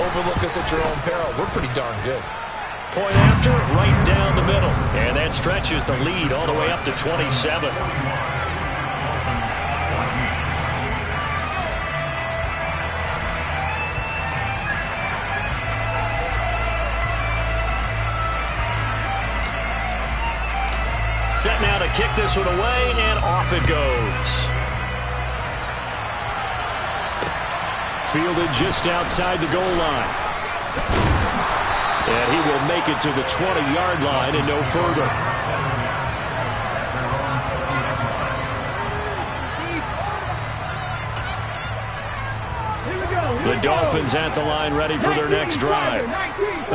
overlook us at your own peril. We're pretty darn good. Point after, right down the middle. And that stretches the lead all the way up to 27. Set now to kick this one away, and off it goes. Fielded just outside the goal line. And he will make it to the 20-yard line and no further. The Dolphins at the line ready for their next drive.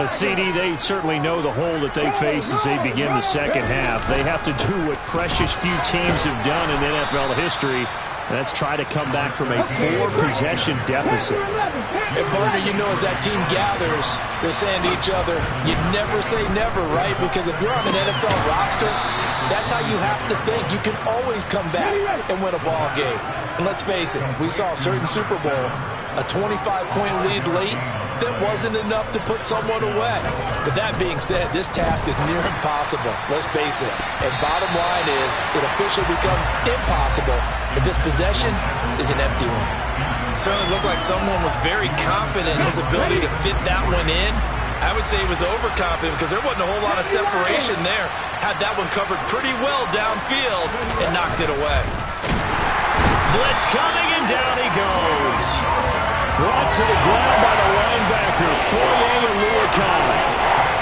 CD, they certainly know the hole that they face as they begin the second half. They have to do what precious few teams have done in NFL history. That's try to come back from a 4-possession deficit. And partner, you know, as that team gathers, they're saying to each other, you never say never, right? Because if you're on an NFL roster, that's how you have to think. You can always come back and win a ball game. And let's face it, we saw a certain Super Bowl, a 25-point lead late, that wasn't enough to put someone away. But that being said, this task is near impossible. Let's face it. And bottom line is, it officially becomes impossible if this possession is an empty one. Certainly looked like someone was very confident in his ability to fit that one in. I would say he was overconfident because there wasn't a whole lot of separation there. Had that one covered pretty well downfield and knocked it away. Blitz coming, and down he goes. Brought to the ground by the linebacker, Foye and Luakai.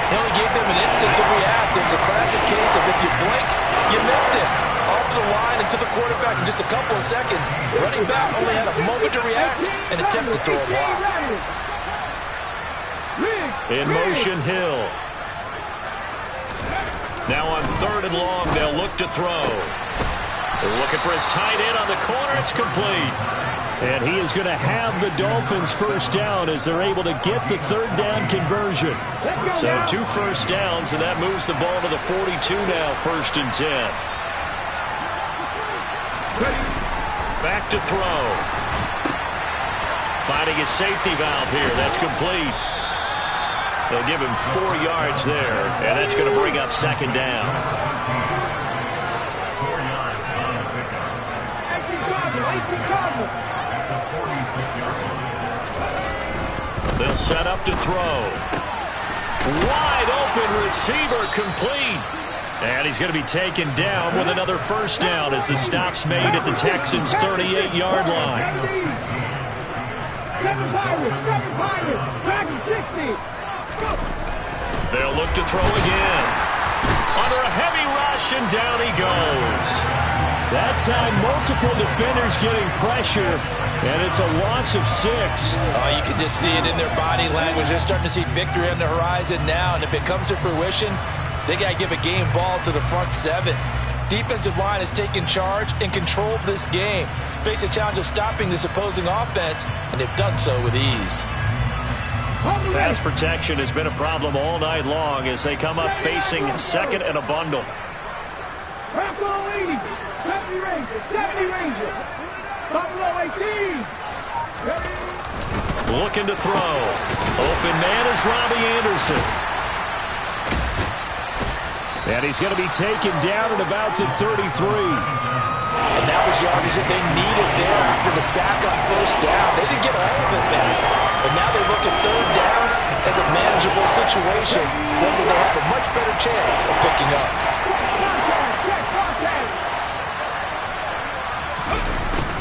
He only gave them an instant to react. It was a classic case of if you blink, you missed it. Off the line and to the quarterback in just a couple of seconds. Running back only had a moment to react and attempt to throw a block. In motion, Hill. Now on 3rd and long, they'll look to throw. They're looking for his tight end on the corner. It's complete. And he is going to have the Dolphins first down as they're able to get the 3rd down conversion. So 2 first downs, and that moves the ball to the 42 now, 1st and 10. Back to throw. Finding his safety valve here. That's complete. They'll give him 4 yards there, and that's going to bring up 2nd down. They'll set up to throw. Wide open receiver, complete. And he's going to be taken down with another first down as the stop's made at the Texans' 38-yard line. They'll look to throw again. Under a heavy rush, and down he goes. That time, multiple defenders getting pressure, and it's a loss of 6. Oh, you can just see it in their body language. They're starting to see victory on the horizon now, and if it comes to fruition, they got to give a game ball to the front 7. Defensive line has taken charge and controlled this game. Face a challenge of stopping this opposing offense, and they've done so with ease. Pass protection has been a problem all night long as they come up facing 2nd and a bundle. Looking to throw. Open man is Robbie Anderson. And he's going to be taken down at about the 33. And that was yardage that they needed there after the sack on 1st down. They didn't get all of it back. But now they look at 3rd down as a manageable situation, one that they have a much better chance of picking up.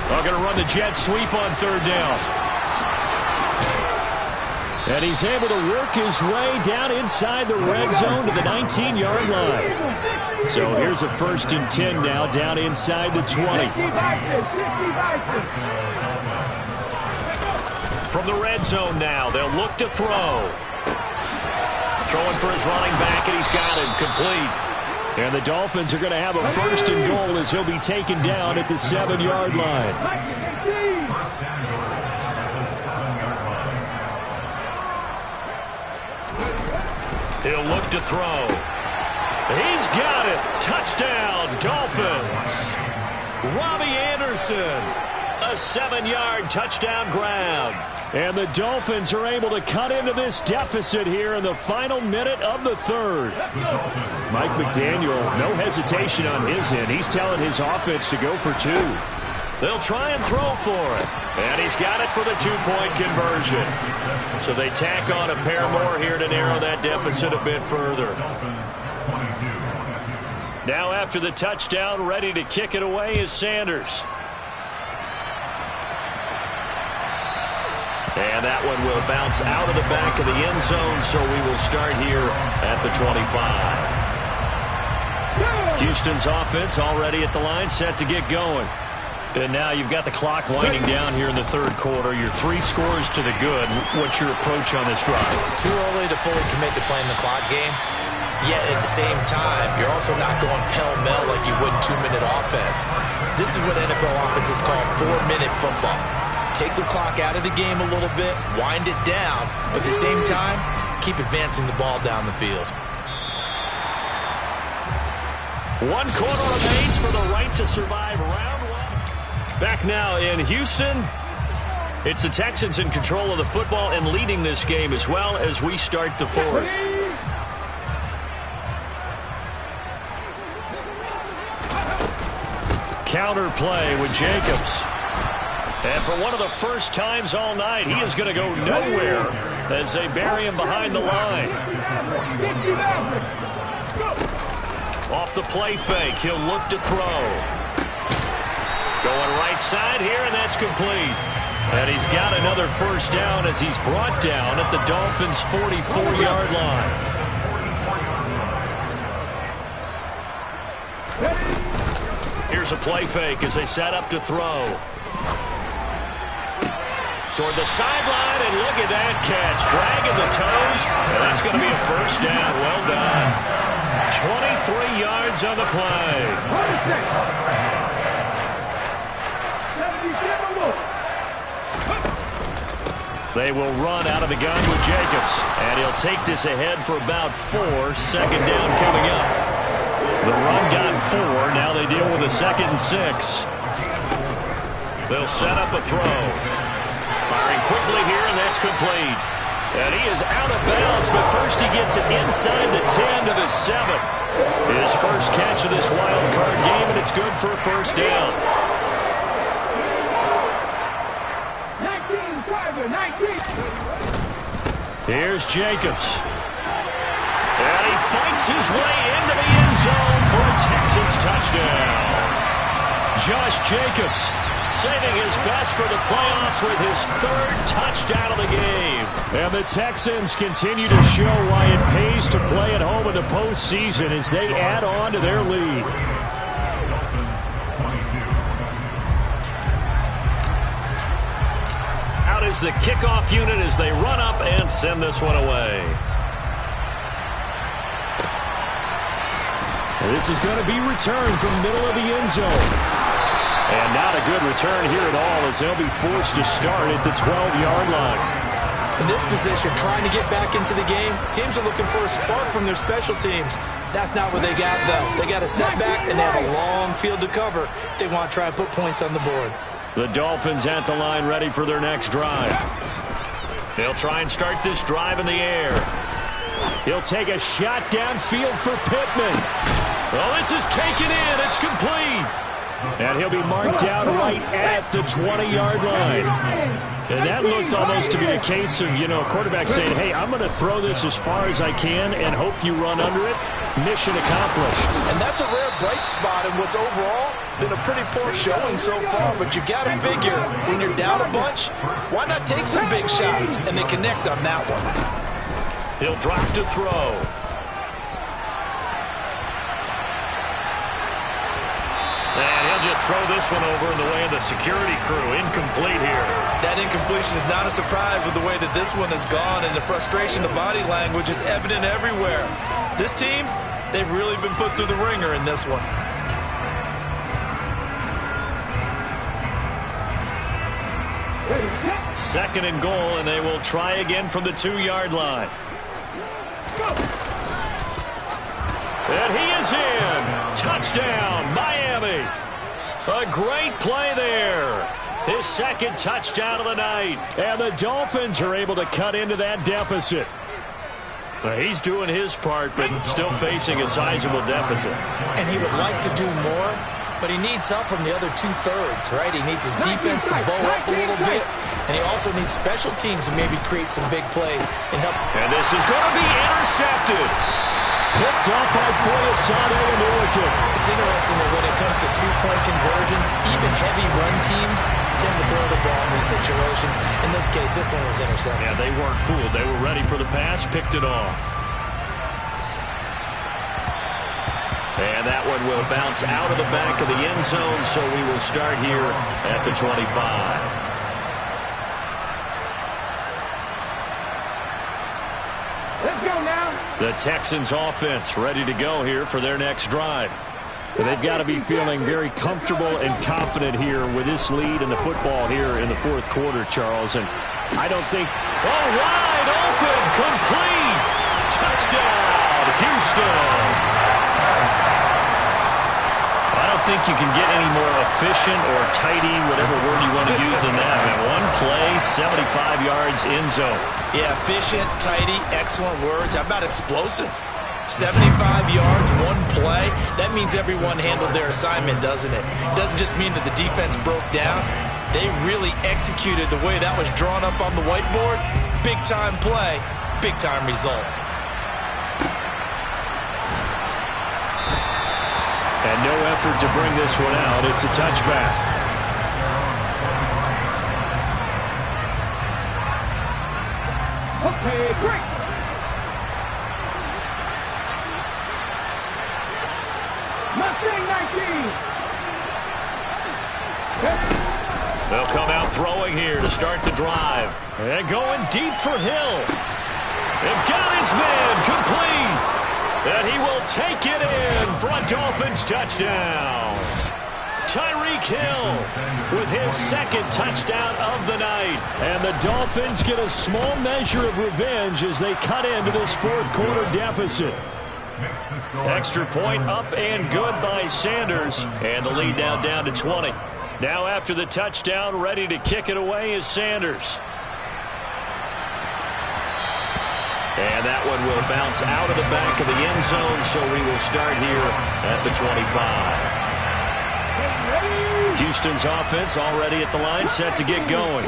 They're going to run the jet sweep on 3rd down. And he's able to work his way down inside the red zone to the 19-yard line. So here's a 1st and 10 now down inside the 20. From the red zone now, they'll look to throw. Throwing for his running back, and he's got him complete. And the Dolphins are going to have a 1st and goal as he'll be taken down at the 7-yard line. He'll look to throw. He's got it. Touchdown, Dolphins. Robbie Anderson, a 7-yard touchdown grab. And the Dolphins are able to cut into this deficit here in the final minute of the third. Mike McDaniel, no hesitation on his end. He's telling his offense to go for two. They'll try and throw for it. And he's got it for the two-point conversion. So they tack on a pair more here to narrow that deficit a bit further. Now after the touchdown, ready to kick it away is Sanders. And that one will bounce out of the back of the end zone, so we will start here at the 25. Houston's offense already at the line, set to get going. And now you've got the clock winding down here in the third quarter. You're 3 scores to the good. What's your approach on this drive? Too early to fully commit to playing the clock game. Yet at the same time, you're also not going pell-mell like you would in 2-minute offense. This is what NFL offenses call 4-minute football. Take the clock out of the game a little bit, wind it down, but at the same time, keep advancing the ball down the field. 1 quarter remains for the right to survive round 1. Back now in Houston. It's the Texans in control of the football and leading this game as well as we start the fourth. Counter play with Jacobs. And for one of the first times all night, he is going to go nowhere as they bury him behind the line. Off the play fake, he'll look to throw. Going right side here, and that's complete. And he's got another first down as he's brought down at the Dolphins' 44-yard line. Here's a play fake as they set up to throw. Toward the sideline, and look at that catch. Dragging the toes, and that's going to be a first down. Well done. 23 yards on the play. They will run out of the gun with Jacobs, and he'll take this ahead for about 4. Second down coming up. The run got 4. Now they deal with a 2nd and 6. They'll set up a throw. Firing quickly here, and that's complete. And he is out of bounds, but first he gets it inside the 10 to the 7. His first catch of this wild card game, and it's good for a first down. 19. Here's Jacobs. And he fights his way into the end zone for a Texans touchdown. Josh Jacobs saving his best for the playoffs with his 3rd touchdown of the game. And the Texans continue to show why it pays to play at home in the postseason as they add on to their lead. Out is the kickoff unit as they run up and send this one away. This is going to be returned from the middle of the end zone. And not a good return here at all as they'll be forced to start at the 12-yard line. In this position, trying to get back into the game, teams are looking for a spark from their special teams. That's not what they got, though. They got a setback, and they have a long field to cover if they want to try and put points on the board. The Dolphins at the line ready for their next drive. They'll try and start this drive in the air. He'll take a shot downfield for Pittman. Well, this is taken in. It's complete. And he'll be marked down right at the 20-yard line. And that looked almost to be a case of, a quarterback saying, hey, I'm going to throw this as far as I can and hope you run under it. Mission accomplished. And that's a rare bright spot in what's overall been a pretty poor showing so far. But you got to figure, when you're down a bunch, why not take some big shots? And they connect on that one. He'll drop to throw. And he'll just throw this one over in the way of the security crew. Incomplete here. That incompletion is not a surprise with the way that this one has gone, and the frustration, the body language is evident everywhere. This team, they've really been put through the ringer in this one. Second and goal, and they will try again from the 2-yard line. And he is in. Touchdown, Miami. A great play there. His second touchdown of the night. And the Dolphins are able to cut into that deficit. Well, he's doing his part, but still facing a sizable deficit. And he would like to do more, but he needs help from the other two-thirds, right? He needs his defense to bow up a little bit, and he also needs special teams to maybe create some big plays and help. And this is going to be intercepted. Picked up by Foyesade and Milliken. It's interesting that when it comes to two-point conversions, even heavy run teams tend to throw the ball in these situations. In this case, this one was intercepted. Yeah, they weren't fooled. They were ready for the pass, picked it off. And that one will bounce out of the back of the end zone, so we will start here at the 25. Let's go now. The Texans offense ready to go here for their next drive. But they've got to be feeling very comfortable and confident here with this lead in the football here in the fourth quarter, Charles. And I don't think... Oh, wide open, complete. Touchdown, Houston. I don't think you can get any more efficient or tidy, whatever word you want to use in that. Man, one play, 75 yards in zone. Yeah, efficient, tidy, excellent words. How about explosive? 75 yards, one play. That means everyone handled their assignment, doesn't it? It doesn't just mean that the defense broke down. They really executed the way that was drawn up on the whiteboard. Big-time play, big-time result. And no effort to bring this one out. It's a touchback. Okay, great. Mustang 19. They'll come out throwing here to start the drive. And going deep for Hill. They've got his man complete. And he will take it in for a Dolphins touchdown. Tyreek Hill with his second touchdown of the night. And the Dolphins get a small measure of revenge as they cut into this fourth quarter deficit. Extra point up and good by Sanders. And the lead now down to 20. Now after the touchdown, ready to kick it away is Sanders. And that one will bounce out of the back of the end zone, so we will start here at the 25. Houston's offense already at the line, set to get going.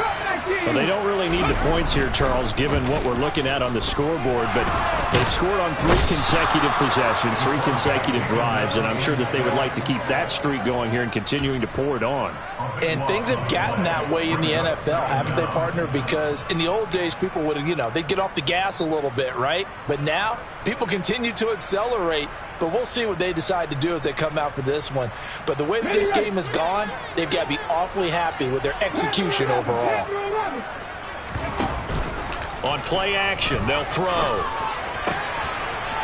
Well, they don't really need the points here, Charles, given what we're looking at on the scoreboard, but they've scored on 3 consecutive possessions, 3 consecutive drives, and I'm sure that they would like to keep that streak going here and continuing to pour it on. And things have gotten that way in the NFL, haven't they, partner? Because in the old days, people would, they'd get off the gas a little bit, right? But now, people continue to accelerate, but we'll see what they decide to do as they come out for this one. But the way that this game has gone, they've got to be awfully happy with their execution overall. On play action, they'll throw.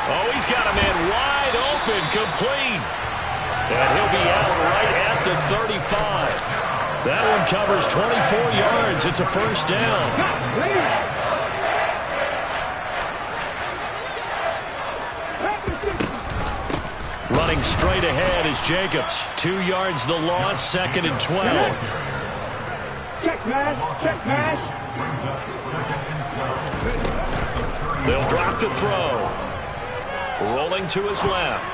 Oh, he's got a man wide open, complete. And he'll be out right at the 35. That one covers 24 yards. It's a first down. Running straight ahead is Jacobs. 2 yards the loss, 2nd and 12. Check smash, check smash. They'll drop to throw. Rolling to his left.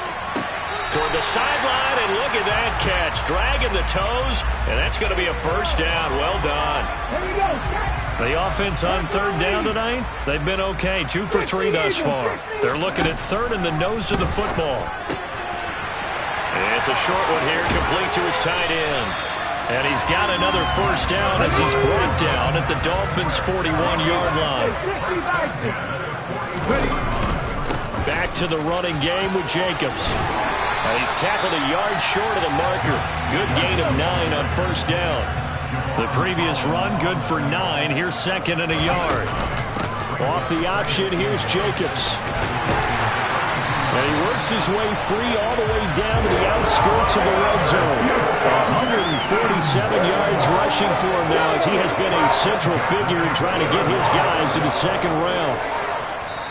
Toward the sideline, and look at that catch. Dragging the toes, and that's going to be a first down. Well done. The offense on 3rd down tonight, they've been okay. 2 for 3 thus far. They're looking at 3rd in the nose of the football. And it's a short one here, complete to his tight end. And he's got another first down as he's brought down at the Dolphins' 41-yard line. Back to the running game with Jacobs. And he's tackled a yard short of the marker. Good gain of 9 on first down. The previous run, good for 9. Here's 2nd and a yard. Off the option, here's Jacobs. And he works his way free all the way down to the outskirts of the red zone. 147 yards rushing for him now as he has been a central figure in trying to get his guys to the 2nd round.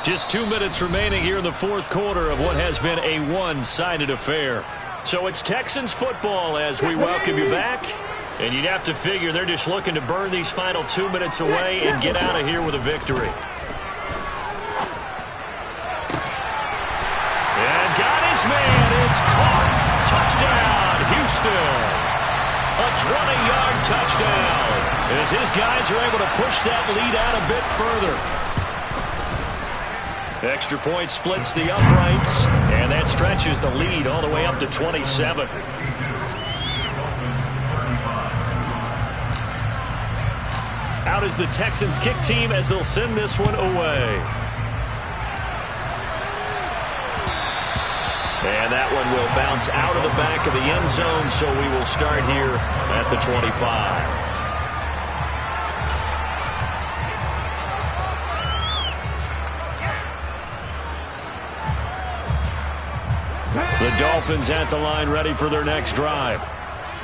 Just 2 minutes remaining here in the fourth quarter of what has been a one-sided affair. So it's Texans football as we welcome you back. And you'd have to figure they're just looking to burn these final 2 minutes away and get out of here with a victory. And got his man. It's caught. Touchdown, Houston. A 20-yard touchdown as his guys are able to push that lead out a bit further. Extra point splits the uprights, and that stretches the lead all the way up to 27. Out is the Texans kick team as they'll send this one away. And that one will bounce out of the back of the end zone, so we will start here at the 25. The Dolphins at the line, ready for their next drive.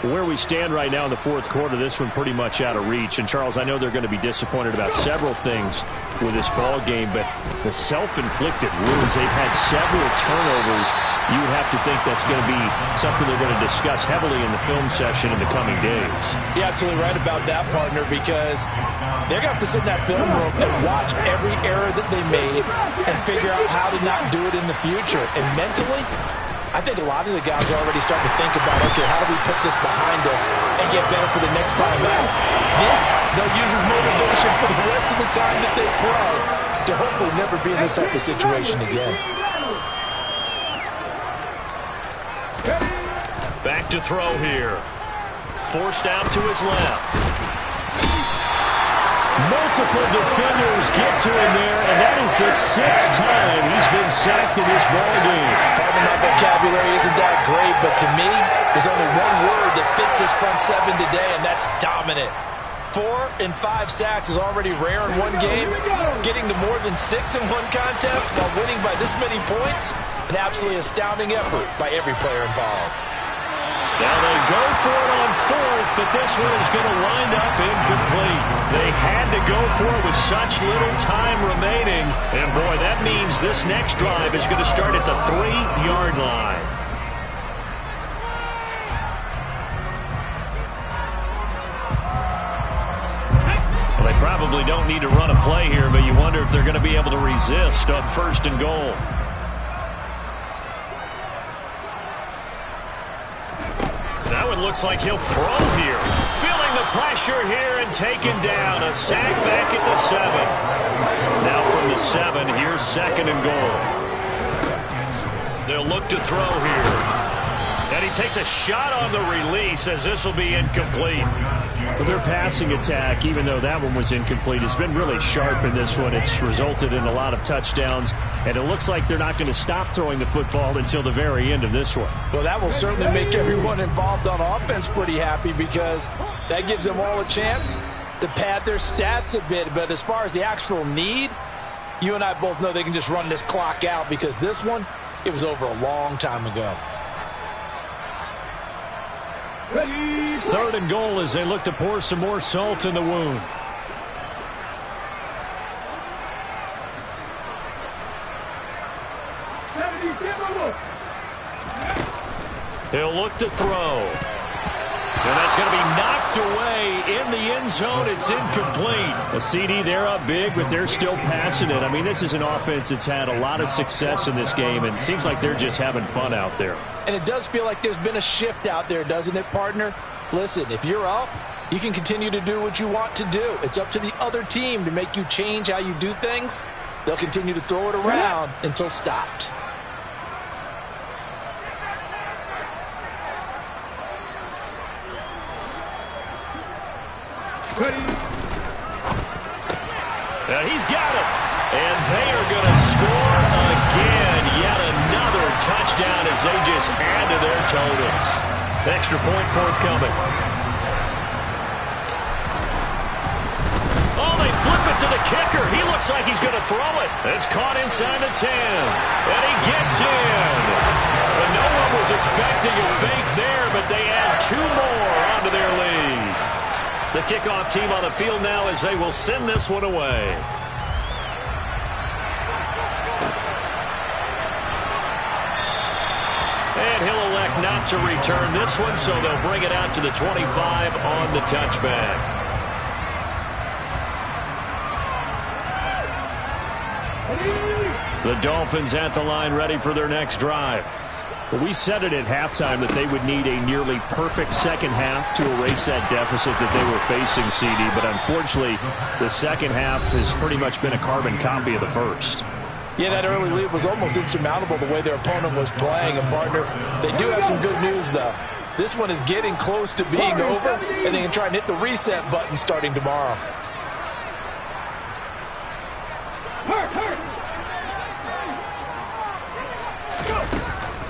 Where we stand right now in the fourth quarter, this one pretty much out of reach. And, Charles, I know they're going to be disappointed about several things with this ball game, but the self-inflicted wounds, they've had several turnovers. You would have to think that's going to be something they're going to discuss heavily in the film session in the coming days. You're absolutely right about that, partner, because they're going to have to sit in that film room and watch every error that they made and figure out how to not do it in the future. And mentally, I think a lot of the guys are already starting to think about, okay, how do we put this behind us and get better for the next time out? This, they'll use as motivation for the rest of the time that they play to hopefully never be in this type of situation again. Back to throw here. Forced out to his left. Multiple defenders get to him there, and that is the 6th time he's been sacked in this ballgame. Pardon my vocabulary isn't that great, but to me, there's only one word that fits this front seven today, and that's dominant. 4 and 5 sacks is already rare in one game. Getting to more than 6 in one contest while winning by this many points, an absolutely astounding effort by every player involved. Now they go for it on 4th, but this one is going to wind up incomplete. They had to go for it with such little time remaining. And boy, that means this next drive is going to start at the 3-yard line. Well, they probably don't need to run a play here, but you wonder if they're going to be able to resist on 1st and goal. That one looks like he'll throw here. Feeling the pressure here and taken down. A sack back at the 7. Now from the 7, here's 2nd and goal. They'll look to throw here. And he takes a shot on the release as this will be incomplete. Well, their passing attack, even though that one was incomplete, has been really sharp in this one. It's resulted in a lot of touchdowns, and it looks like they're not going to stop throwing the football until the very end of this one. Well, that will certainly make everyone involved on offense pretty happy because that gives them all a chance to pad their stats a bit. But as far as the actual need, you and I both know they can just run this clock out because this one, it was over a long time ago. 3rd and goal as they look to pour some more salt in the wound. He'll look to throw. And that's going to be knocked away in the end zone. It's incomplete. A CD, they're up big, but they're still passing it. I mean, this is an offense that's had a lot of success in this game, and it seems like they're just having fun out there. And it does feel like there's been a shift out there, doesn't it, partner? Listen, if you're up, you can continue to do what you want to do. It's up to the other team to make you change how you do things. They'll continue to throw it around until stopped. He's got it. And they are going to score again. Yet another touchdown as they just add to their totals. Extra point forthcoming. Oh, they flip it to the kicker. He looks like he's going to throw it. It's caught inside the 10. And he gets in. And no one was expecting a fake there, but they add 2 more onto their lead. The kickoff team on the field now as they will send this one away. And he'll elect not not to return this one, so they'll bring it out to the 25 on the touchback. The Dolphins at the line ready for their next drive. Well, we said it at halftime that they would need a nearly perfect second half to erase that deficit that they were facing, CD. But unfortunately, the second half has pretty much been a carbon copy of the first. Yeah, that early lead was almost insurmountable the way their opponent was playing. And, partner, they do have some good news, though. This one is getting close to being over, and they can try and hit the reset button starting tomorrow.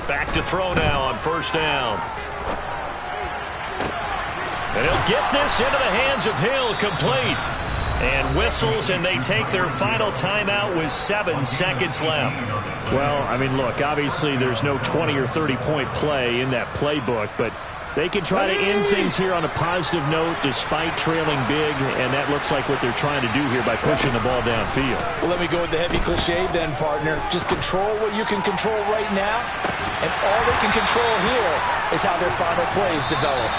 Back to throw now on first down. And he'll get this into the hands of Hill, complete. And whistles, and they take their final timeout with 7 seconds left. Well, I mean, look, obviously there's no 20 or 30-point play in that playbook, but they can try to end things here on a positive note despite trailing big, and that looks like what they're trying to do here by pushing the ball downfield. Well, let me go with the heavy cliche then, partner. Just control what you can control right now, and all they can control here is how their final plays develop.